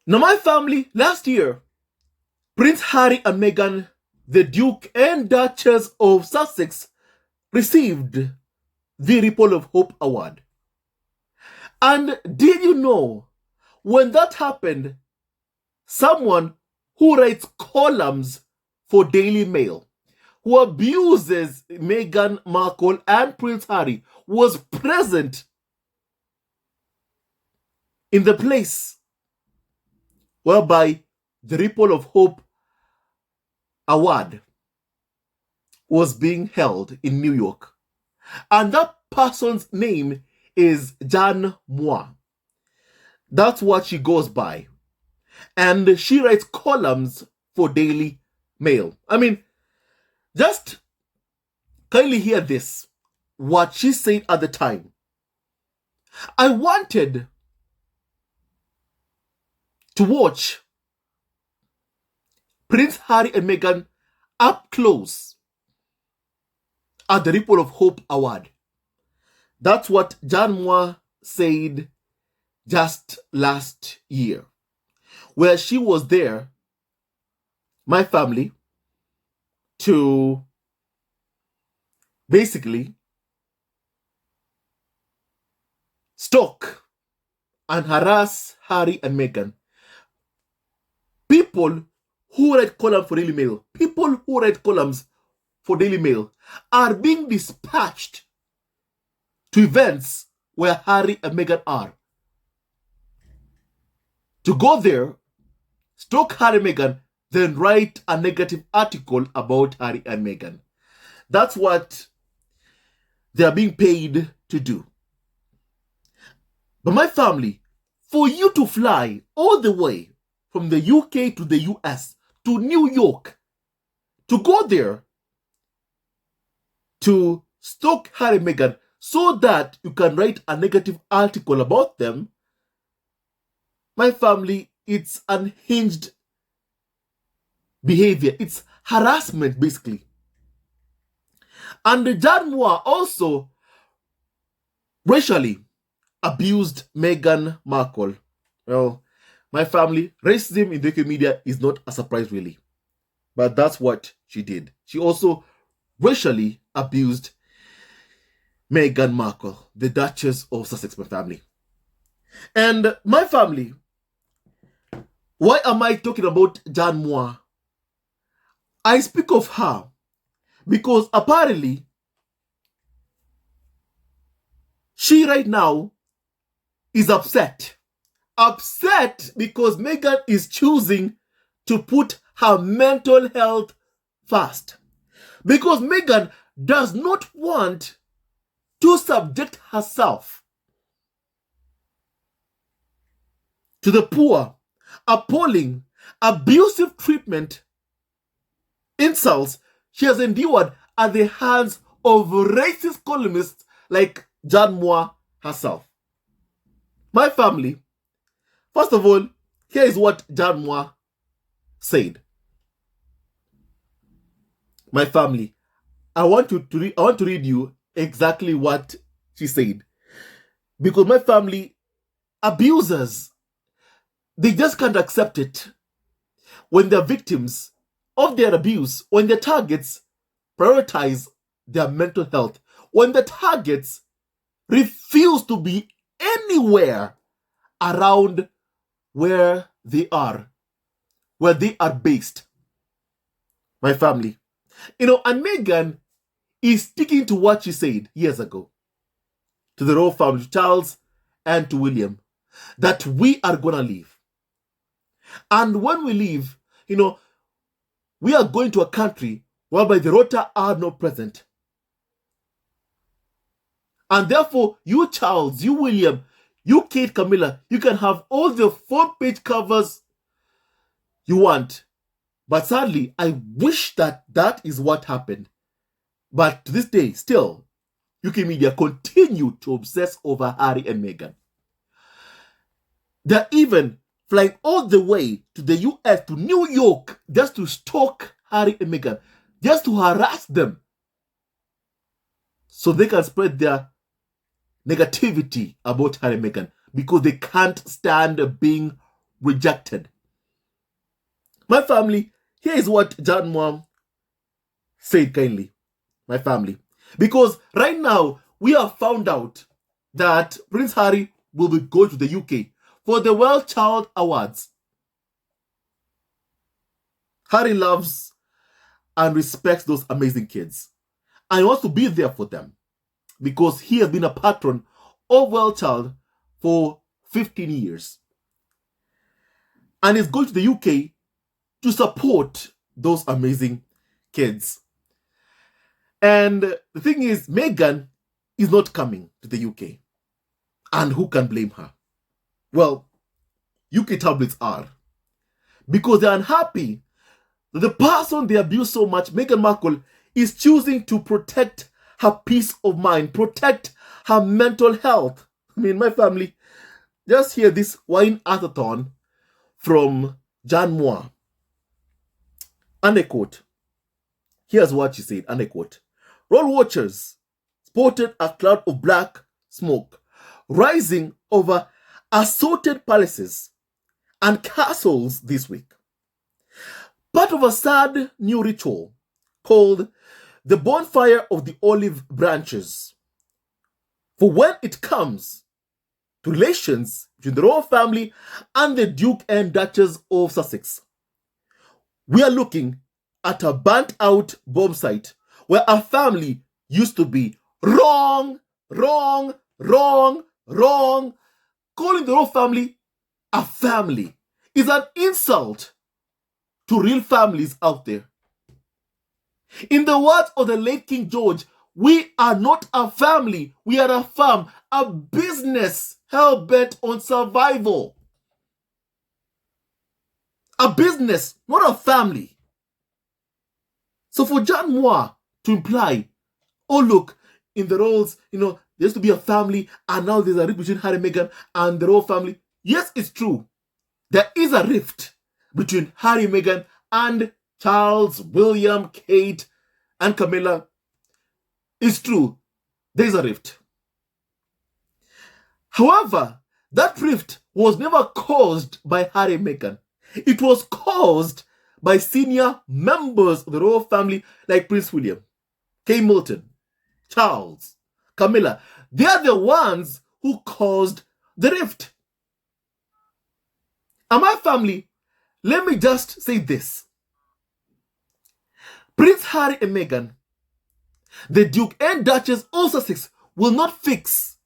Now, my family, last year, Prince Harry and Meghan, the Duke and Duchess of Sussex, received the Ripple of Hope Award. And did you know, when that happened, someone who writes columns for Daily Mail, who abuses Meghan Markle and Prince Harry, was present in the place whereby the Ripple of Hope Award was being held in New York. And that person's name is Jan Moir. That's what she goes by. And she writes columns for Daily Mail. I mean, just kindly hear this, what she said at the time. I wanted to watch Prince Harry and Meghan up close at the Ripple of Hope Award. That's what Jan Moir said just last year, where she was there, my family, to basically stalk and harass Harry and Meghan. People who write columns for Daily Mail, are being dispatched to events where Harry and Meghan are. To go there, stalk Harry and Meghan, then write a negative article about Harry and Meghan. That's what they are being paid to do. But my family, for you to fly all the way from the UK to the US to New York, to go there to stalk Harry and Meghan so that you can write a negative article about them, my family, it's unhinged behavior. It's harassment, basically. And Jan Moir also racially abused Meghan Markle. Well, my family, racism in the UK media is not a surprise, really. But that's what she did. She also racially abused Meghan Markle, the Duchess of Sussex, my family. And my family, why am I talking about Jan Moir? I speak of her because apparently she right now is upset. Upset because Meghan is choosing to put her mental health first. Because Meghan does not want to subject herself to the poor, appalling, abusive treatment, insults she has endured at the hands of racist columnists like Jan Moir herself. My family, first of all, here is what Jan Moir said. My family, I want to read you exactly what she said. Because my family, abusers, they just can't accept it when they're victims of their abuse, when their targets prioritize their mental health, when the targets refuse to be anywhere around where they are based. My family. And Meghan is sticking to what she said years ago to the royal family, to Charles and to William, that we are going to leave. And when we leave, we are going to a country whereby the Rota are not present. And therefore, you Charles, you William, you Kate Camilla, you can have all the 4-page covers you want. But sadly, I wish that is what happened. But to this day, still, UK media continue to obsess over Harry and Meghan. They're even flying all the way to the US, to New York, just to stalk Harry and Meghan, just to harass them, so they can spread their negativity about Harry and Meghan, because they can't stand being rejected. My family, here is what Jan Moir said kindly. My family. Because right now, we have found out that Prince Harry will be going to the UK for the World Child Awards. Harry loves and respects those amazing kids. And he wants to be there for them because he has been a patron of World Child for 15 years. And he's going to the UK to support those amazing kids. And the thing is, Meghan is not coming to the UK. And who can blame her? Well, UK tabloids are. Because they're unhappy that the person they abuse so much, Meghan Markle, is choosing to protect her peace of mind, protect her mental health. I mean, my family, just hear this wine atathon from Jan Moir. And I quote. Here's what she said, and I quote. Royal watchers spotted a cloud of black smoke rising over assorted palaces and castles this week. Part of a sad new ritual called the bonfire of the olive branches. For when it comes to relations between the royal family and the Duke and Duchess of Sussex, we are looking at a burnt out bomb site where a family used to be. Wrong. Calling the royal family a family is an insult to real families out there. In the words of the late King George, we are not a family, we are a firm, a business hell-bent on survival. A business, not a family. So for Jan Moir to imply, oh look, in the roles, there used to be a family and now there's a rift between Harry and Meghan and the royal family. Yes, it's true. There is a rift between Harry, Meghan and Charles, William, Kate and Camilla. It's true. There is a rift. However, that rift was never caused by Harry and Meghan. It was caused by senior members of the royal family like Prince William, Kate Middleton, Charles, Camilla. They are the ones who caused the rift. And my family, let me just say this. Prince Harry and Meghan, the Duke and Duchess of Sussex will not fix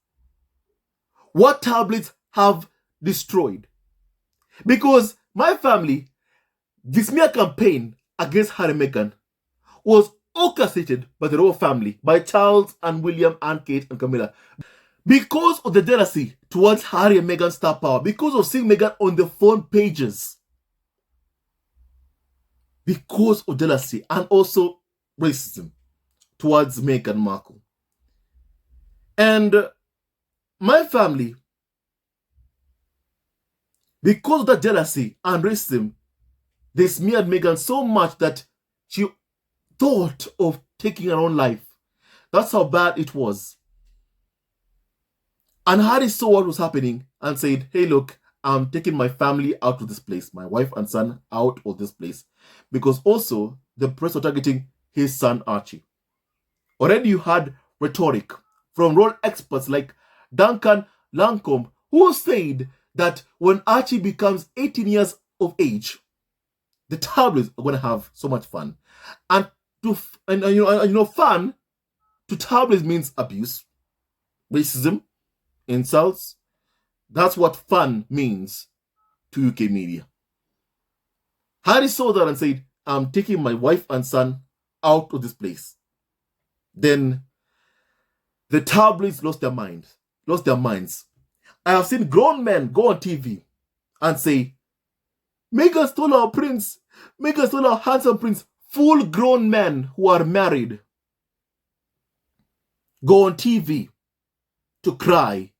what tabloids have destroyed. Because my family, this smear campaign against Harry and Meghan was orchestrated by the royal family, by Charles and William and Kate and Camilla. Because of the jealousy towards Harry and Meghan's star power, because of seeing Meghan on the phone pages, because of jealousy and also racism towards Meghan Markle. And my family, because of that jealousy and racism, they smeared Meghan so much that she thought of taking her own life. That's how bad it was. And Harry saw what was happening and said, hey, look, I'm taking my family out of this place, my wife and son out of this place. Because also, the press were targeting his son Archie. Already you had rhetoric from royal experts like Duncan Lancombe, who said that when Archie becomes 18 years of age, the tabloids are going to have so much fun. And fun to tabloids means abuse, racism, insults. That's what fun means to UK media. Harry saw that and said, I'm taking my wife and son out of this place. Then the tabloids lost their minds. I have seen grown men go on TV and say, Meghan stole our prince. Meghan stole our handsome prince. Full-grown men who are married go on TV to cry,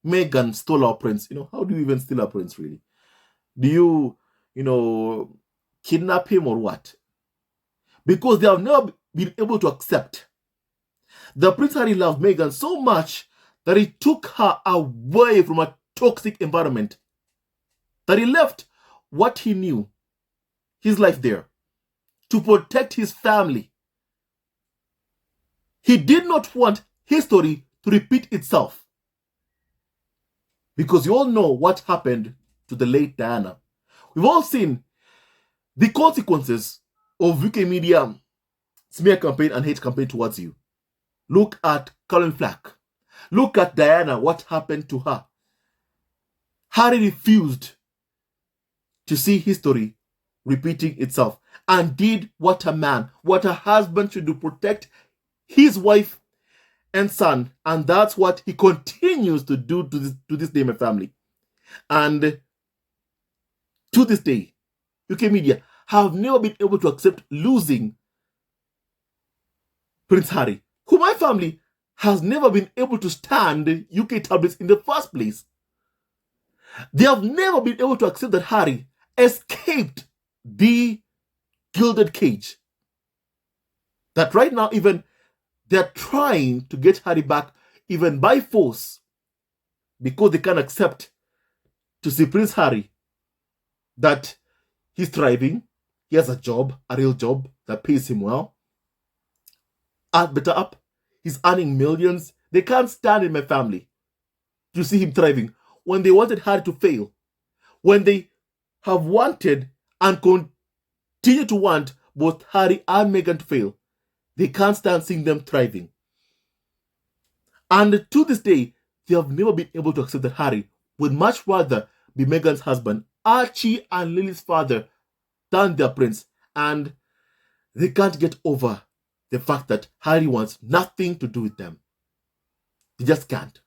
Meghan stole our prince. How do you even steal our prince, really? Do you, kidnap him or what? Because they have never been able to accept that Prince Harry loved Meghan so much that he took her away from a toxic environment. that he left what he knew, his life there, to protect his family. He did not want history to repeat itself. Because you all know what happened to the late Diana. We've all seen the consequences of UK media smear campaign and hate campaign towards you. Look at Colin Flack. Look at Diana, what happened to her. Harry refused to see history repeating itself and did what a man, what a husband should do, protect his wife and son. And that's what he continues to do to this day, my family. And to this day, UK media have never been able to accept losing Prince Harry, who my family has never been able to stand UK tabloids in the first place. They have never been able to accept that Harry escaped the gilded cage. That right now, even they're trying to get Harry back, even by force, because they can't accept to see Prince Harry that he's thriving, he has a job, a real job that pays him well, better up, he's earning millions. They can't stand in my family to see him thriving when they wanted Harry to fail, when they have wanted and continue to want both Harry and Meghan to fail. They can't stand seeing them thriving. And to this day, they have never been able to accept that Harry would much rather be Meghan's husband, Archie and Lily's father, than their prince. And they can't get over the fact that Harry wants nothing to do with them. They just can't.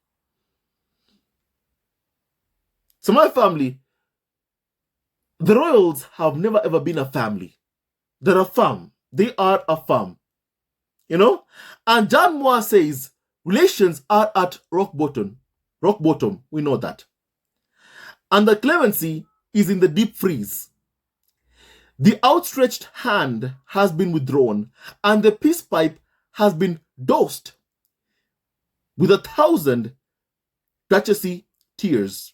So my family, the royals have never ever been a family. They're a farm. They are a farm. You know? And John Moir says relations are at rock bottom. Rock bottom, we know that. And the clemency is in the deep freeze. The outstretched hand has been withdrawn, and the peace pipe has been dosed with 1,000 duchessy tears.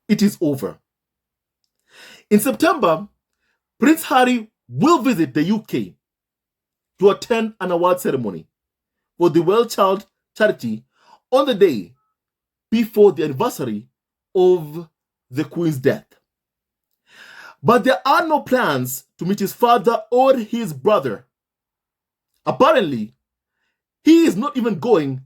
It is over. In September, Prince Harry will visit the UK to attend an award ceremony for the Well Child charity on the day before the anniversary of the Queen's death. But there are no plans to meet his father or his brother. Apparently, he is not even going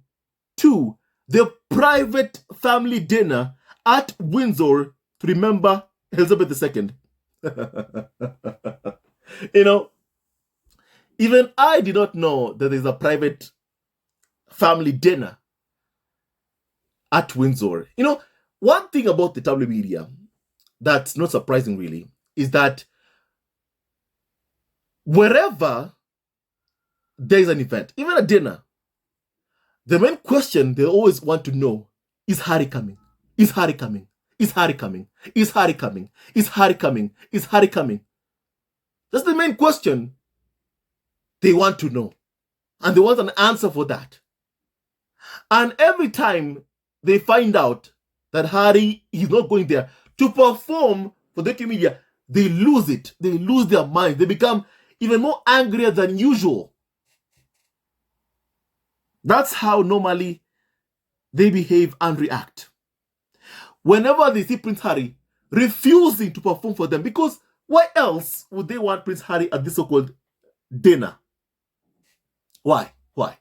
to the private family dinner at Windsor to remember Elizabeth II. You know, even I did not know that there's a private family dinner at Windsor. You know, one thing about the tabloid media that's not surprising really is that wherever there is an event, even a dinner, the main question they always want to know is Harry coming? Is Harry coming? Is Harry coming? Is Harry coming? Is Harry coming? Is Harry coming? That's the main question they want to know. And they want an answer for that. And every time they find out that Harry is not going there to perform for the media, they lose it. They lose their mind. They become even more angrier than usual. That's how normally they behave and react. Whenever they see Prince Harry refusing to perform for them, because why else would they want Prince Harry at this so-called dinner? Why? Why?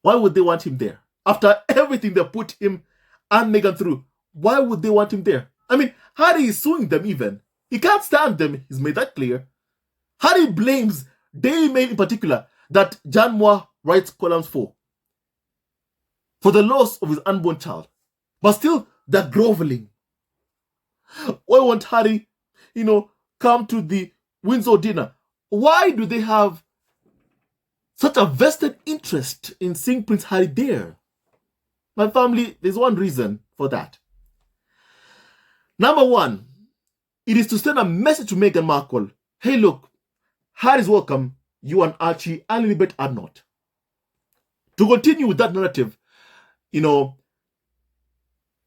Why would they want him there? After everything they put him and Meghan through, why would they want him there? I mean, Harry is suing them even. He can't stand them. He's made that clear. Harry blames Daily Mail in particular that John Moir writes columns for the loss of his unborn child. But still, they're groveling. Why won't Harry, come to the Windsor dinner? Why do they have such a vested interest in seeing Prince Harry there? My family, there's one reason for that. Number one, it is to send a message to Meghan Markle. Hey, look, Harry's welcome. You and Archie and Elizabeth are not. To continue with that narrative,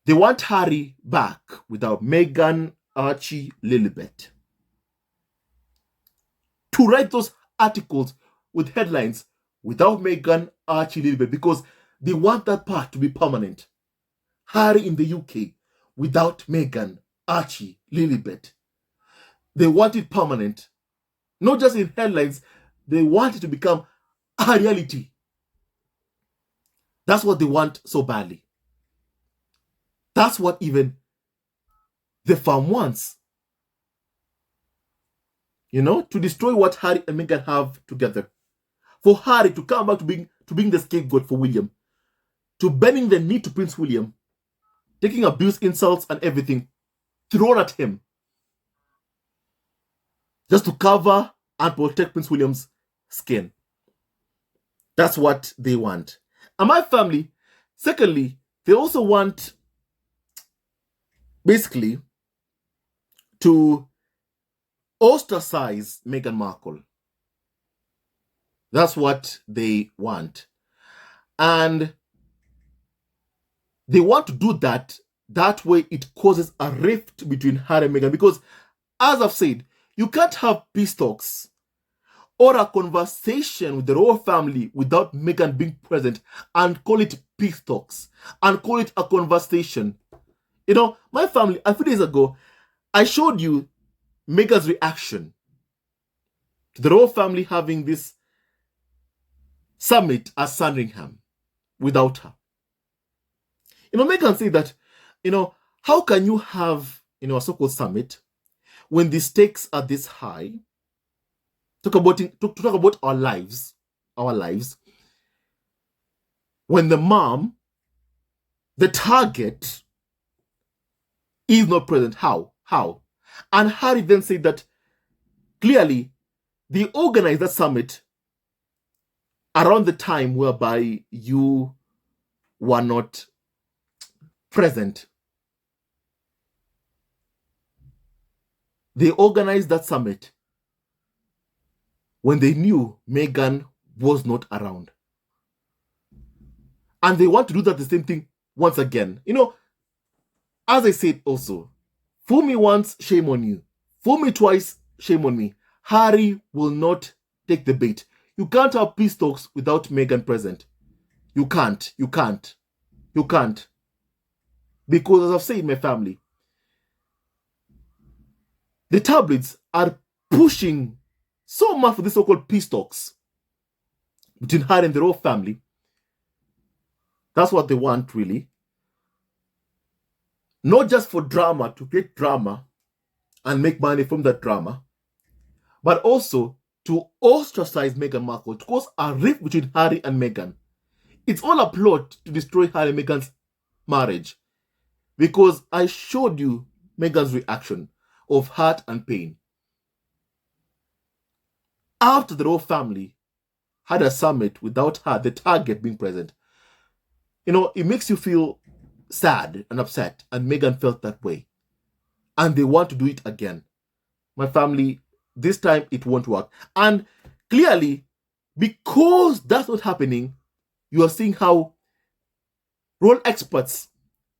They want Harry back without Meghan, Archie, Lilibet. To write those articles with headlines without Meghan, Archie, Lilibet, because they want that part to be permanent. Harry in the UK without Meghan, Archie, Lilibet. They want it permanent. Not just in headlines, they want it to become a reality. That's what they want so badly. That's what even the farm wants. To destroy what Harry and Meghan have together. For Harry to come back to being the scapegoat for William. To bending the knee to Prince William. Taking abuse, insults, and everything thrown at him. Just to cover and protect Prince William's skin. That's what they want. And my family, secondly, they also want basically to ostracize Meghan Markle. That's what they want. And they want to do that. That way it causes a rift between Harry and Meghan. Because, as I've said, you can't have peace talks or a conversation with the royal family without Meghan being present and call it peace talks and call it a conversation. My family, a few days ago, I showed you Meghan's reaction to the royal family having this summit at Sandringham without her. Meghan said that, how can you have, a so-called summit when the stakes are this high? To talk about our lives, when the mom, the target, is not present. How? And Harry then said that clearly they organized that summit around the time whereby you were not present. They organized that summit when they knew Meghan was not around. And they want to do that the same thing once again. As I said also, fool me once, shame on you. Fool me twice, shame on me. Harry will not take the bait. You can't have peace talks without Meghan present. You can't. Because, as I've said in my family, the tabloids are pushing so much for this so-called peace talks between Harry and the royal family. That's what they want, really. Not just for drama, to create drama and make money from that drama, but also to ostracize Meghan Markle, to cause a rift between Harry and Meghan. It's all a plot to destroy Harry and Meghan's marriage. Because I showed you Meghan's reaction of hurt and pain. After the royal family had a summit without her, the target, being present, it makes you feel sad and upset, and Meghan felt that way. And they want to do it again. My family, this time it won't work. And clearly, because that's not happening, you are seeing how role experts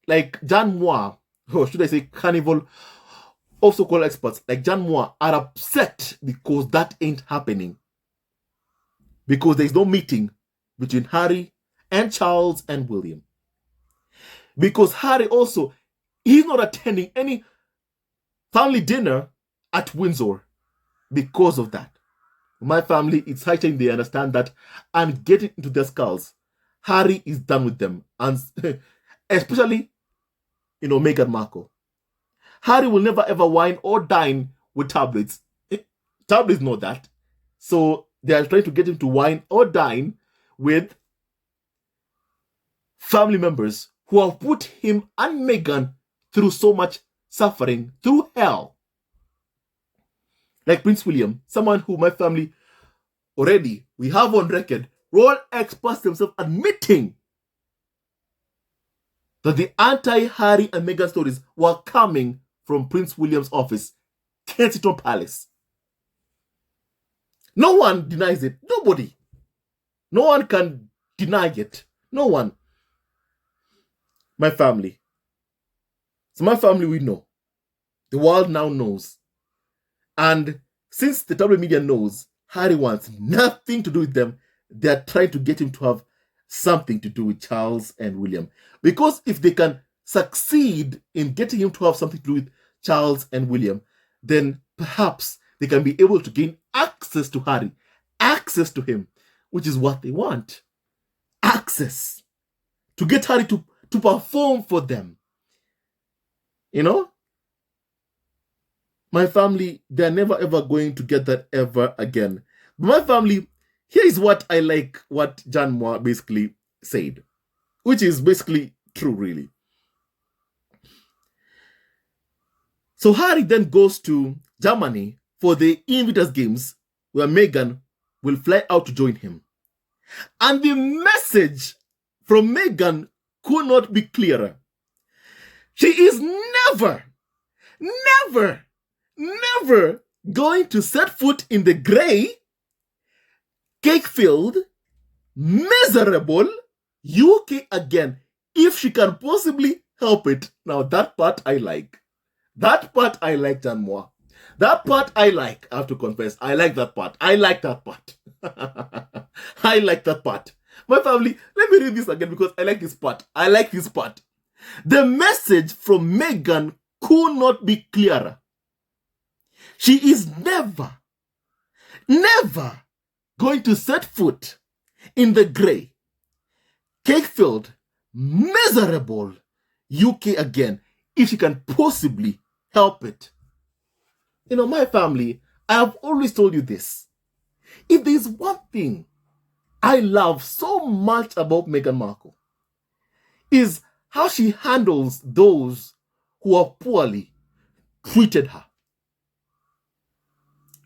like John Moir, or should I say Carnival, also called experts like John Moir, are upset because that ain't happening. Because there is no meeting between Harry and Charles and William. Because Harry also, he's not attending any family dinner at Windsor because of that. My family, it's high time they understand that and get it into their skulls. Harry is done with them. And especially, Meghan Markle. Harry will never ever wine or dine with tabloids. Tabloids know that. So they are trying to get him to wine or dine with family members who have put him and Meghan through so much suffering, through hell. Like Prince William, someone who my family already, we have on record, royal experts themselves admitting that the anti-Harry and Meghan stories were coming from Prince William's office, Kensington Palace. No one denies it. Nobody. No one can deny it. No one. My family. So my family, we know. The world now knows. And since the tabloid media knows Harry wants nothing to do with them, they're trying to get him to have something to do with Charles and William. Because if they can succeed in getting him to have something to do with Charles and William, then perhaps they can be able to gain access to Harry, access to him, which is what they want. Access. To get Harry to perform for them. You know? My family, they're never ever going to get that ever again. But my family, here is what I like what John Moir basically said, which is basically true, really. So Harry then goes to Germany for the Invictus Games, where Meghan will fly out to join him. And the message from Meghan could not be clearer. She is never going to set foot in the grey, cake-filled, miserable UK again, if she can possibly help it. Now that part I like. That part I like, John Moir. That part I like, I have to confess. I like that part. I like that part. I like that part. My family, let me read this again because I like this part. I like this part. The message from Meghan could not be clearer. She is never going to set foot in the grey, cake-filled, miserable UK again if she can possibly help it. You know, my family, I have always told you this. If there's one thing I love so much about Meghan Markle, is how she handles those who have poorly treated her.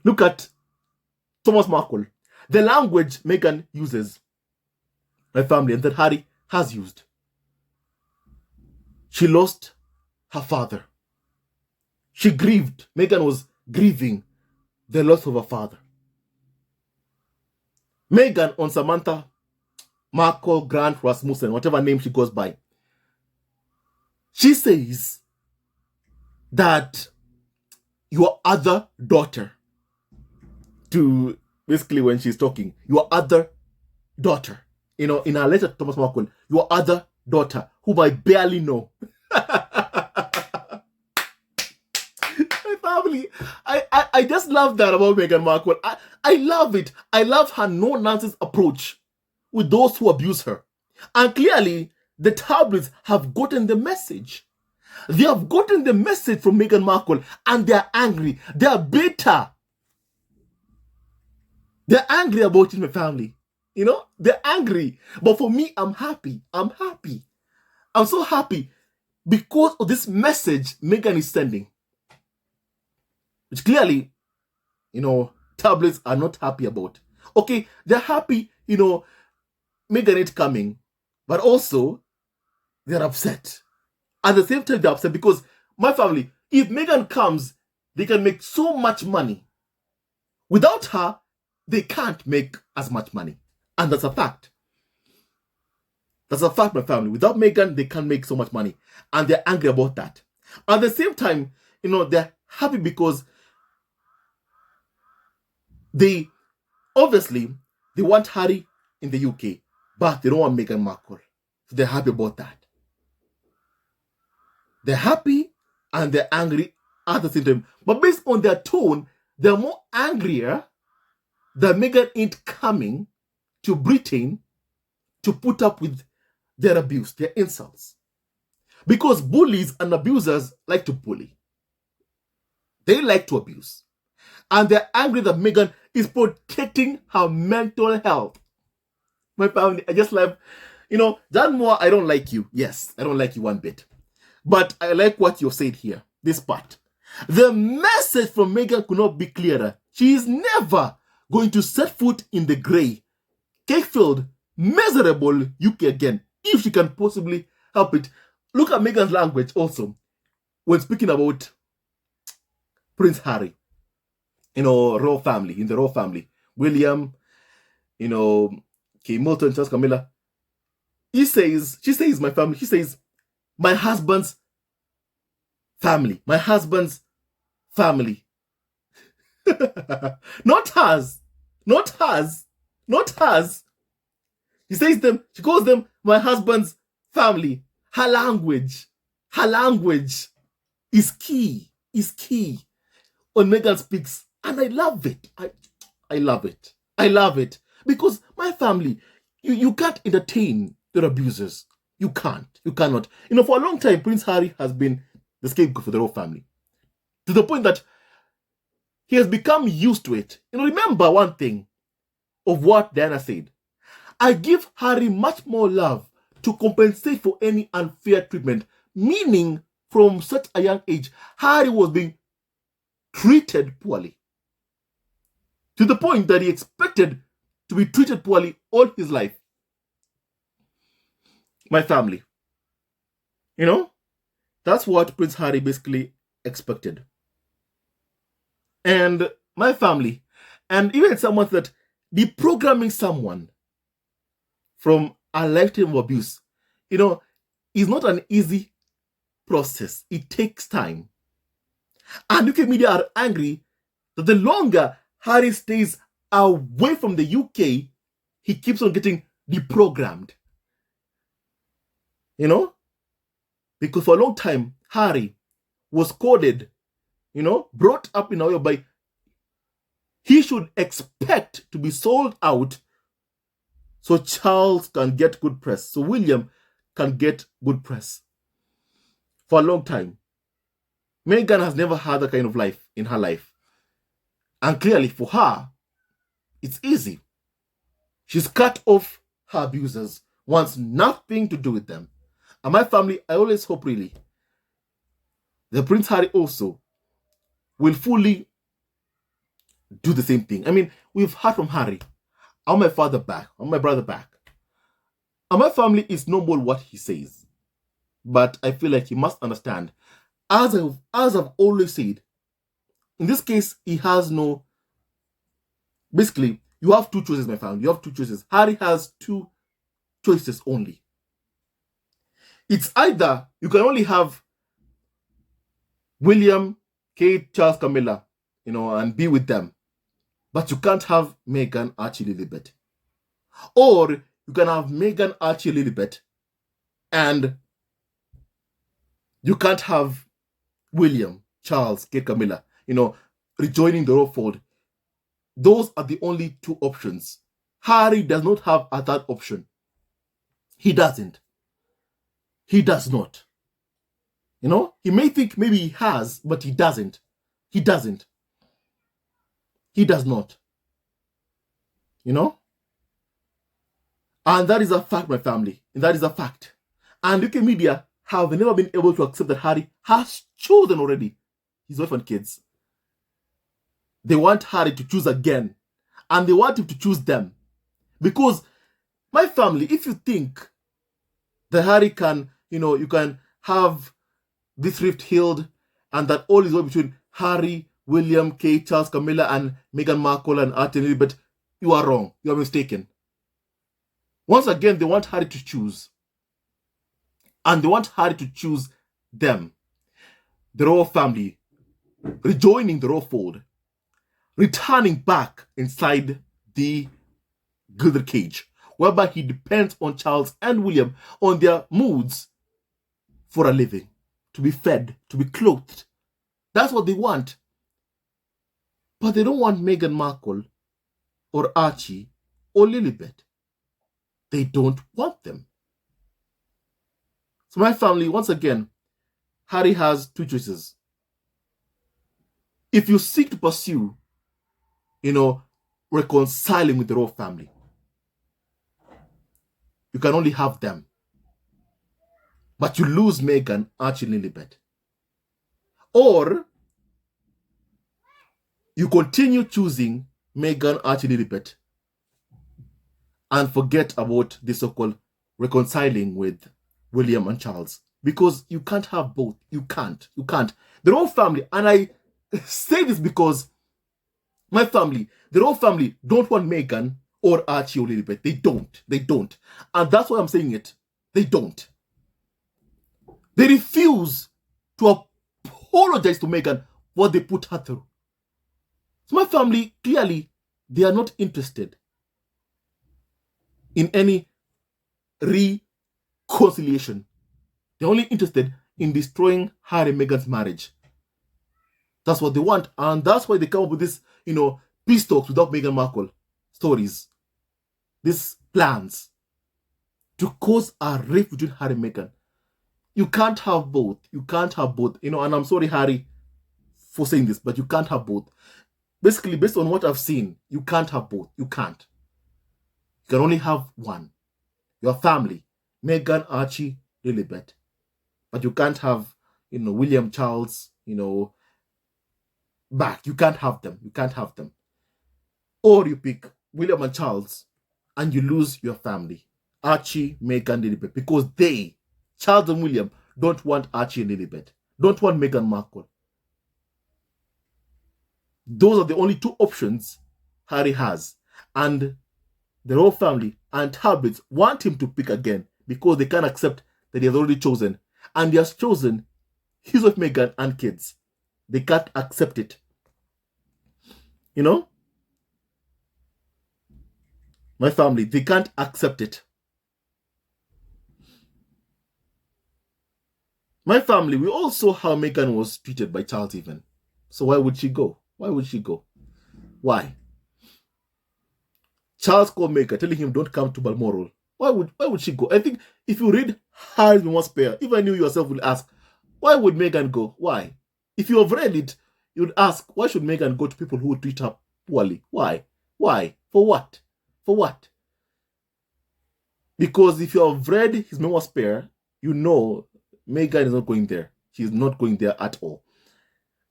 Look at Thomas Markle. The language Meghan uses, my family, and that Harry has used. She lost her father. She grieved. Meghan was grieving the loss of her father. Meghan on Samantha Markle Grant Rasmussen, whatever name she goes by, she says that your other daughter, to basically when she's talking, your other daughter, you know, in her letter to Thomas Markle, your other daughter, whom I barely know. My family, I just love that about Meghan Markle. I love it. I love her no-nonsense approach with those who abuse her. And clearly, the tabloids have gotten the message. They have gotten the message from Meghan Markle and they're angry. They're bitter. They're angry about it, my family. You know, they're angry. But for me, I'm happy. I'm happy. I'm so happy because of this message Meghan is sending. Which clearly, you know, tabloids are not happy about. Okay, they're happy, you know, Meghan ain't coming. But also, they're upset. At the same time, they're upset because, my family, if Meghan comes, they can make so much money. Without her, they can't make as much money. And that's a fact. That's a fact, my family. Without Meghan, they can't make so much money. And they're angry about that. At the same time, you know, they're happy because they want Harry in the UK, but they don't want Meghan Markle. So they're happy about that. They're happy and they're angry at the same time. But based on their tone, they're more angrier that Meghan ain't coming to Britain to put up with their abuse, their insults. Because bullies and abusers like to bully. They like to abuse. And they're angry that Meghan is protecting her mental health. My family, I just love, you know, John Moir, I don't like you. Yes, I don't like you one bit. But I like what you've said here, this part. The message from Meghan could not be clearer. She is never going to set foot in the grey, cake-filled, miserable UK again, if she can possibly help it. Look at Meghan's language also, when speaking about Prince Harry, you know, royal family, in the royal family. William, you know, Kate Middleton, Charles Camilla. She says, my family, she says, my husband's family, my husband's family. Not hers, not hers, not hers. She calls them my husband's family. Her language is key, when Meghan speaks. And I love it. I love it. I love it. Because my family, you can't entertain their abusers. You can't. You cannot. For a long time, Prince Harry has been the scapegoat for the royal family. To the point that he has become used to it. Remember one thing of what Diana said. I give Harry much more love to compensate for any unfair treatment. Meaning, from such a young age, Harry was being treated poorly. To the point that he expected to be treated poorly all his life. My family. That's what Prince Harry basically expected. And my family, and even someone that deprogramming someone from a lifetime of abuse, is not an easy process. It takes time. And UK media are angry that the longer Harry stays away from the UK, he keeps on getting deprogrammed. Because for a long time, Harry was coded, brought up in a way by he should expect to be sold out so Charles can get good press, so William can get good press. For a long time, Meghan has never had that kind of life in her life. And clearly for her, it's easy. She's cut off her abusers, wants nothing to do with them. And my family, I always hope really, the Prince Harry also will fully do the same thing. I mean, we've heard from Harry, I want my father back, I want my brother back. And my family is no more what he says. But I feel like he must understand, as I've always said, in this case, he has no... Basically, you have two choices, my family. You have two choices. Harry has two choices only. It's either you can only have William, Kate, Charles, Camilla, and be with them. But you can't have Meghan, Archie, Lilibet. Or you can have Meghan, Archie, Lilibet, and you can't have William, Charles, Kate, Camilla, rejoining the royal fold. Those are the only two options. Harry does not have a third option. He doesn't. He does not. He may think maybe he has, but he doesn't. He doesn't. He does not. And that is a fact, my family. And that is a fact. And UK media have never been able to accept that Harry has chosen already his wife and kids. They want Harry to choose again. And they want him to choose them. Because, my family, if you think that Harry can, you can have this rift healed and that all is well between Harry, William, Kate, Charles, Camilla, and Meghan Markle and Archie and Elizabeth, you are wrong. You are mistaken. Once again, they want Harry to choose. And they want Harry to choose them. The royal family, rejoining the royal fold, returning back inside the gilded cage, whereby he depends on Charles and William on their moods for a living, to be fed, to be clothed. That's what they want. But they don't want Meghan Markle or Archie or Lilibet. They don't want them. So my family, once again, Harry has two choices. If you seek to pursue, reconciling with the royal family, you can only have them. But you lose Meghan, Archie, Lilibet. Or you continue choosing Meghan, Archie, Lilibet and forget about the so-called reconciling with William and Charles. Because you can't have both. You can't. The royal family, and I say this because my family, the royal family don't want Meghan or Archie or Lilibet. They don't. And that's why I'm saying it. They don't. They refuse to apologize to Meghan for what they put her through. So my family, clearly, they are not interested in any reconciliation. They're only interested in destroying Harry and Meghan's marriage. That's what they want. And that's why they come up with this, peace talks without Meghan Markle stories. These plans to cause a rift between Harry and Meghan. You can't have both. You can't have both. And I'm sorry, Harry, for saying this, but you can't have both. Basically, based on what I've seen, you can't have both. You can't. You can only have one. Your family, Meghan, Archie, Lilibet. But you can't have, William, Charles, back. You can't have them. You can't have them. Or you pick William and Charles and you lose your family. Archie, Meghan, Lilibet. Because they, Charles and William, don't want Archie and Lilibet. Don't want Meghan Markle. Those are the only two options Harry has. And the royal family and Talbots want him to pick again because they can't accept that he has already chosen. And he has chosen his wife Meghan and kids. They can't accept it. My family, they can't accept it. My family, we all saw how Meghan was treated by Charles even. So why would she go? Why would she go? Why? Charles called Meghan, telling him don't come to Balmoral. Why would she go? I think if you read Harry's Memoir Spare, even you yourself will ask, why would Meghan go? Why? If you have read it, you'd ask, why should Meghan go to people who treat her poorly? Why? Why? For what? For what? Because if you have read his Memoir Spare, you know Meghan is not going there. She's not going there at all.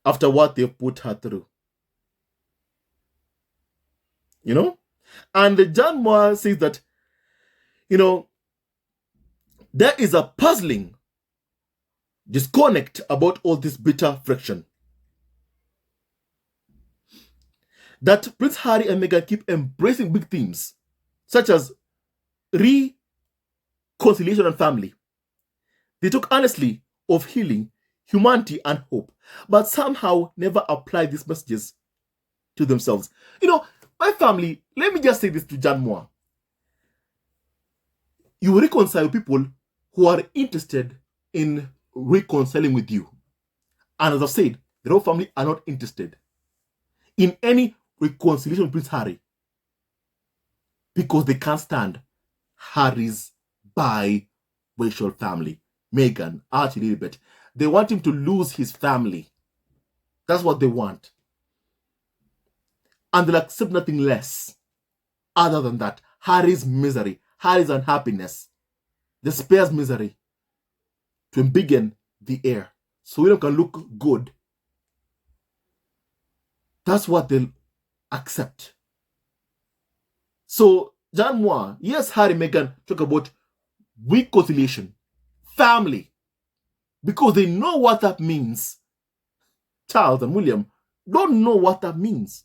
After what they've put her through. And John Moir says that, there is a puzzling disconnect about all this bitter friction. That Prince Harry and Meghan keep embracing big themes, such as reconciliation and family. They talk honestly of healing, humanity, and hope, but somehow never apply these messages to themselves. My family, let me just say this to John Moir. You reconcile people who are interested in reconciling with you. And as I've said, the royal family are not interested in any reconciliation with Prince Harry because they can't stand Harry's biracial family. Meghan, Archie, Lilibet. They want him to lose his family. That's what they want. And they'll accept nothing less other than that. Harry's misery, Harry's unhappiness, the spare's misery to embiggen the heir so William can look good. That's what they'll accept. So, John Moir, yes, Harry and Meghan talk about reconciliation, family, because they know what that means. Charles and William don't know what that means.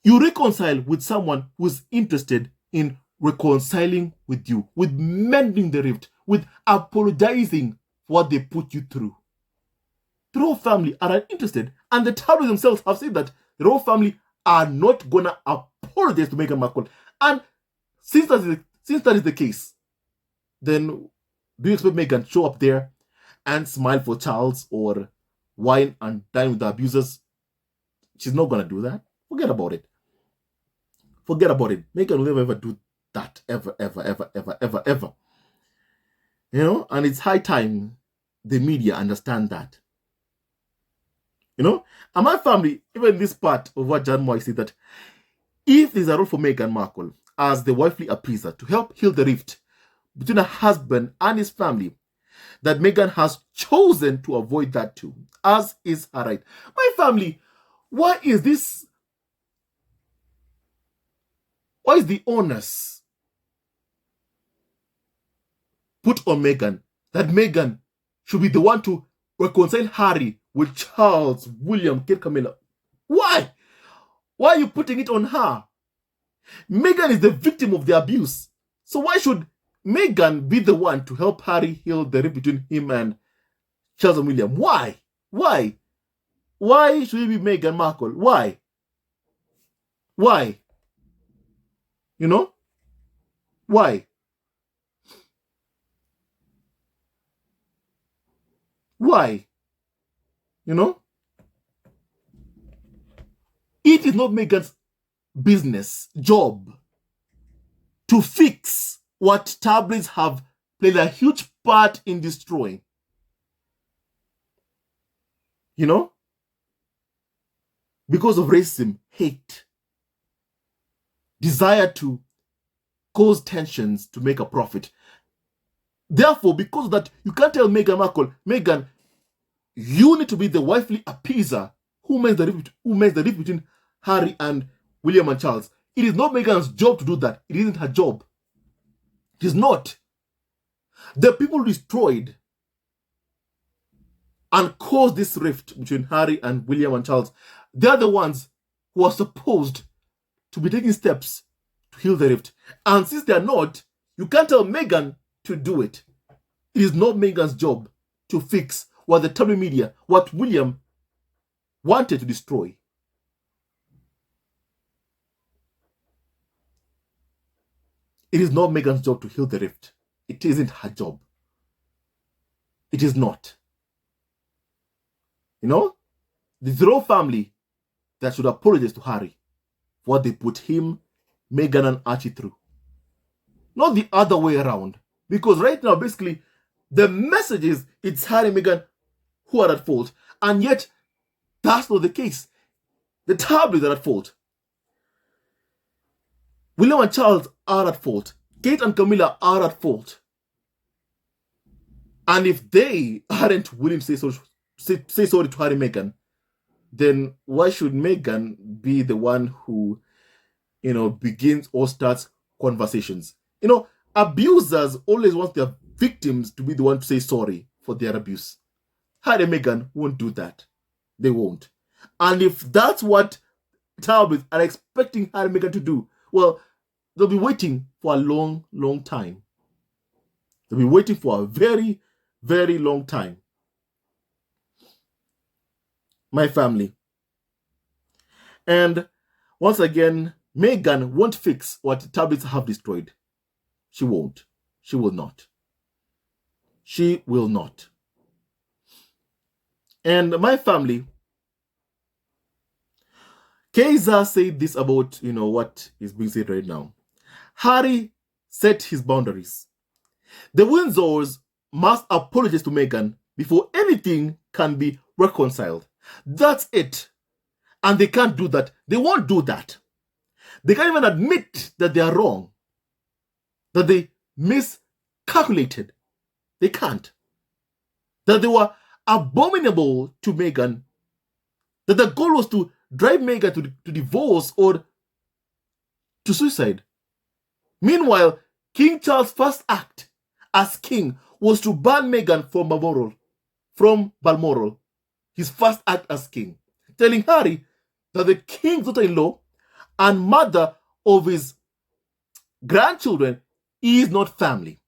You reconcile with someone who's interested in reconciling with you, with mending the rift, with apologizing for what they put you through. The royal family are interested, and the Talbots themselves have said that the royal family are not gonna apologize to Meghan Markle. And since that is the case, then do you expect Meghan to show up there and smile for Charles or wine and dine with the abusers? She's not gonna do that. Forget about it. Forget about it. Meghan will never ever do that. Ever, ever, ever, ever, ever, ever. And it's high time the media understand that. And my family, even this part of what John Moir said, that if there's a role for Meghan Markle as the wifely appeaser to help heal the rift between her husband and his family, that Meghan has chosen to avoid that too, as is her right. My family, why is this? Why is the onus put on Meghan that Meghan should be the one to reconcile Harry with Charles, William, Kate, Camilla? Why? Why are you putting it on her? Meghan is the victim of the abuse. So why should Meghan be the one to help Harry heal the rift between him and Charles and William. Why? Why? Why should it be Meghan Markle? Why? Why? You know? Why? Why? You know? It is not Meghan's business, job, to fix what tabloids have played a huge part in destroying. You know? Because of racism, hate, desire to cause tensions to make a profit. Therefore, because of that, you can't tell Meghan Markle, Meghan, you need to be the wifely appeaser who makes the rift between Harry and William and Charles. It is not Meghan's job to do that. It isn't her job. It is not. The people destroyed and caused this rift between Harry and William and Charles, they are the ones who are supposed to be taking steps to heal the rift. And since they are not, you can't tell Meghan to do it. It is not Meghan's job to fix what the tabloid media, what William wanted to destroy. It is not Meghan's job to heal the rift. It isn't her job. It is not. You know, the royal family that should apologize to Harry for what they put him, Meghan, and Archie through. Not the other way around. Because right now, basically, the message is it's Harry and Meghan who are at fault. And yet, that's not the case. The tabloids are at fault. William and Charles are at fault. Kate and Camilla are at fault. And if they aren't willing to say sorry to Harry and Meghan, then why should Meghan be the one who, begins or starts conversations? Abusers always want their victims to be the one to say sorry for their abuse. Harry and Meghan won't do that. They won't. And if that's what tabloids are expecting Harry and Meghan to do, well, they'll be waiting for a long, long time. They'll be waiting for a very, very long time. My family. And once again, Meghan won't fix what tabloids have destroyed. She won't. She will not. She will not. And my family, Kaiser said this about, what is being said right now. Harry set his boundaries. The Windsors must apologize to Meghan before anything can be reconciled. That's it. And they can't do that. They won't do that. They can't even admit that they are wrong, that they miscalculated. They can't. That they were abominable to Meghan, that the goal was to drive Meghan to divorce or to suicide. Meanwhile, King Charles' first act as king was to ban Meghan from Balmoral, his first act as king, telling Harry that the king's daughter-in-law and mother of his grandchildren is not family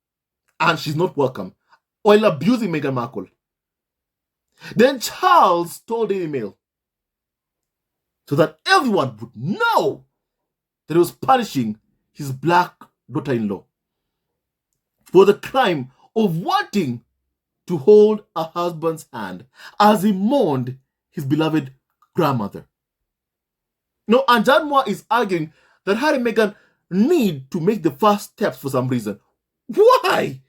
and she's not welcome, while abusing Meghan Markle. Then Charles told Daily Mail so that everyone would know that he was punishing his black daughter-in-law for the crime of wanting to hold her husband's hand as he mourned his beloved grandmother. And John Moir is arguing that Harry and Meghan need to make the first steps for some reason. Why?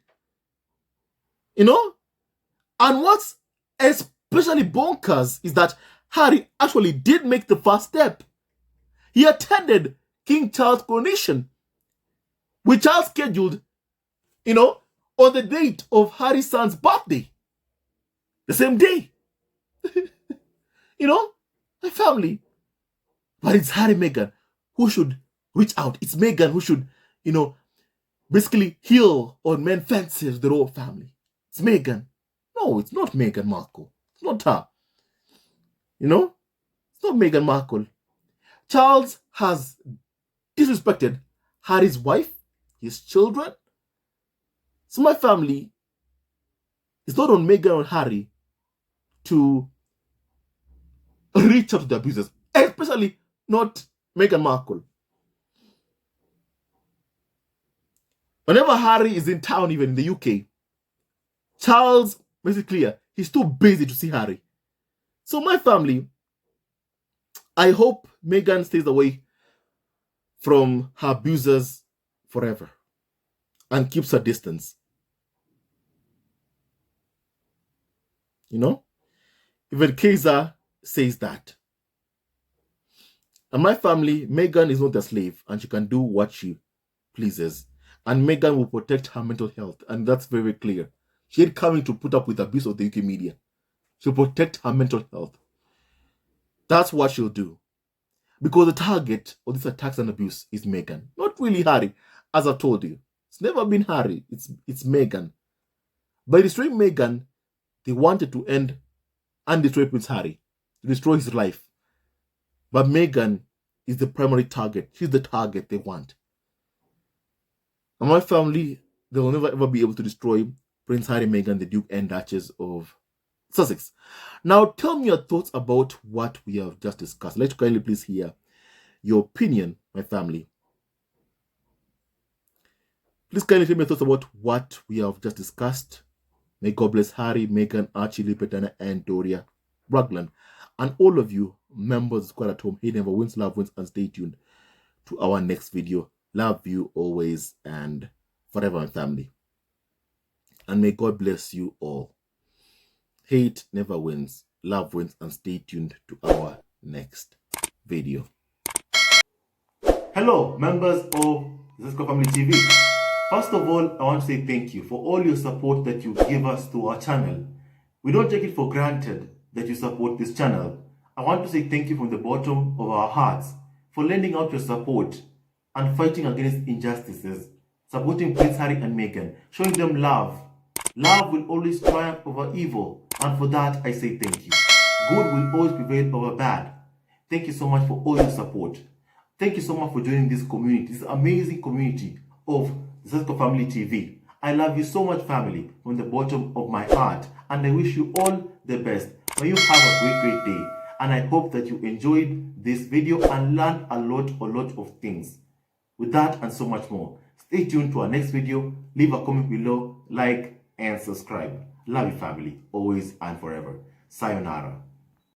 And what's especially bonkers is that Harry actually did make the first step. He attended King Charles' coronation, which Charles scheduled, on the date of Harry's son's birthday. The same day. My family. But it's Harry and Meghan who should reach out. It's Meghan who should, basically heal or mend fences the royal family. It's Meghan. No, it's not Meghan Markle. It's not her. It's not Meghan Markle. Charles has disrespected Harry's wife, his children. So my family, it's not on Meghan or Harry to reach out to the abusers, especially not Meghan Markle. Whenever Harry is in town, even in the UK, Charles makes it clear he's too busy to see Harry. So my family, I hope Meghan stays away from her abusers forever and keeps her distance. You know? Even Kaiser says that. And my family, Meghan is not a slave and she can do what she pleases. And Meghan will protect her mental health. And that's very clear. She ain't coming to put up with abuse of the UK media. She'll protect her mental health. That's what she'll do. Because the target of this attacks and abuse is Meghan. Not really Harry, as I've told you. It's never been Harry. It's Meghan. By destroying Meghan, they wanted to end and destroy Prince Harry. To destroy his life. But Meghan is the primary target. She's the target they want. And my family, they will never ever be able to destroy Prince Harry, Meghan, the Duke and Duchess of Sussex. Now, tell me your thoughts about what we have just discussed. Let's kindly please hear your opinion, my family. Please kindly tell me your thoughts about what we have just discussed. May God bless Harry, Meghan, Archie, Lipetana, and Doria Ragland. And all of you members of Squad at Home, he never wins, love wins, and stay tuned to our next video. Love you always and forever, my family. And may God bless you all. Hate never wins, love wins, and stay tuned to our next video. Hello, members of Zesco Family TV. First of all, I want to say thank you for all your support that you give us to our channel. We don't take it for granted that you support this channel. I want to say thank you from the bottom of our hearts for lending out your support and fighting against injustices, supporting Prince Harry and Meghan, showing them love. Love will always triumph over evil, and for that I say thank you. Good will always prevail over bad. Thank you so much for all your support. Thank you so much for joining this community, this amazing community of Zesco Family TV. I love you so much, family, from the bottom of my heart, and I wish you all the best. May you have a great day, and I hope that you enjoyed this video and learned a lot of things. With that and so much more, stay tuned to our next video. Leave a comment below, like, and subscribe. Love you, family, always and forever. Sayonara.